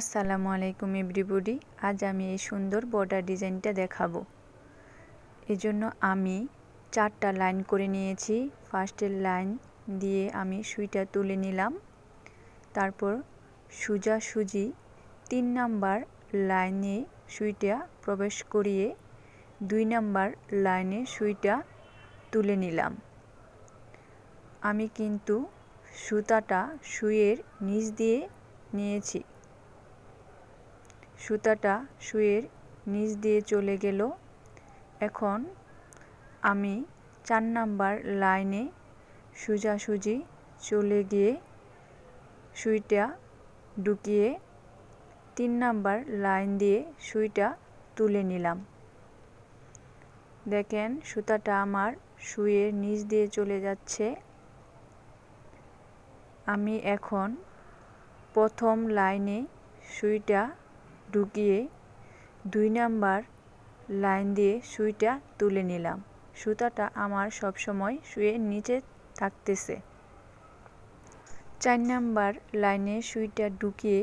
আসসালামু আলাইকুম এভরিবডি। আজ আমি এই সুন্দর বর্ডার ডিজাইনটা দেখাবো। এজন্য আমি 4টা লাইন করে নিয়েছি। ফার্স্টের লাইন দিয়ে আমি সুইটা তুলে নিলাম। তারপর সোজাসুজি 3 নাম্বার লাইনে সুইটা প্রবেশ করিয়ে 2 নাম্বার লাইনে সুইটা তুলে নিলাম। আমি কিন্তু সুতাটা সুইয়ের নিচ দিয়ে নিয়েছি। সুতাটা সুইয়ের নিচ দিয়ে চলে গেল। এখন আমি 4 নাম্বার লাইনে সোজাসুজি চলে গিয়ে সুইটা ঢুকিয়ে 3 নাম্বার লাইন দিয়ে সুইটা তুলে নিলাম। দেখেন সুতাটা আমার সুইয়ের নিচ দিয়ে চলে যাচ্ছে। আমি এখন প্রথম লাইনে সুইটা ঢুকিয়ে 2 নাম্বার লাইন দিয়ে সুইটা তুলে নিলাম। সুতাটা আমার সবসময় সুইয়ের নিচে থাকতেছে। 4 নাম্বার লাইনে সুইটা ঢুকিয়ে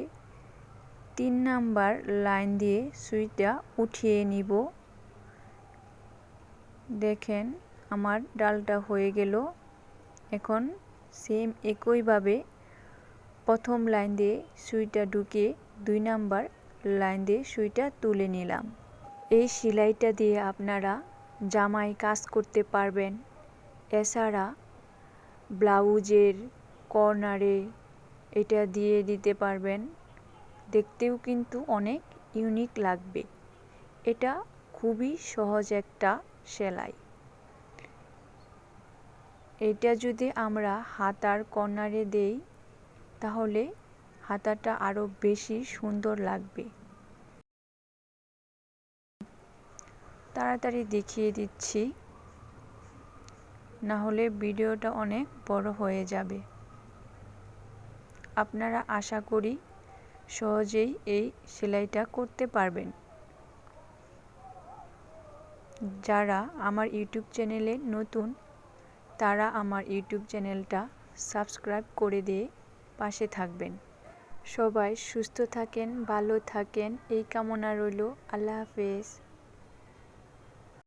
3 নাম্বার লাইন দিয়ে সুইটা উঠিয়ে নিব। দেখেন আমার ডালটা হয়ে গেল। এখন সেম একইভাবে প্রথম লাইন দিয়ে সুইটা ঢুকিয়ে 2 নাম্বার লাইন দিয়ে সুইটা তুলে নিলাম। এই সেলাইটা দিয়ে আপনারা জামায় কাজ করতে পারবেন। এছাড়া ব্লাউজের কর্নারে এটা দিয়ে দিতে পারবেন। দেখতেও কিন্তু অনেক ইউনিক লাগবে। এটা খুবই সহজ একটা সেলাই। এটা যদি আমরা হাতার কর্নারে দেই তাহলে হাতাটা আরো বেশি সুন্দর লাগবে। তাড়াতাড়ি দেখিয়ে দিচ্ছি, না হলে ভিডিওটা অনেক বড় হয়ে যাবে। আপনারা আশা করি সহজেই এই সেলাইটা করতে পারবেন। যারা আমার ইউটিউব চ্যানেলে নতুন তারা আমার ইউটিউব চ্যানেলটা সাবস্ক্রাইব করে দিয়ে পাশে থাকবেন। সবাই সুস্থ থাকেন, ভালো থাকেন এই কামনা রইল। আল্লাহ হাফেজ।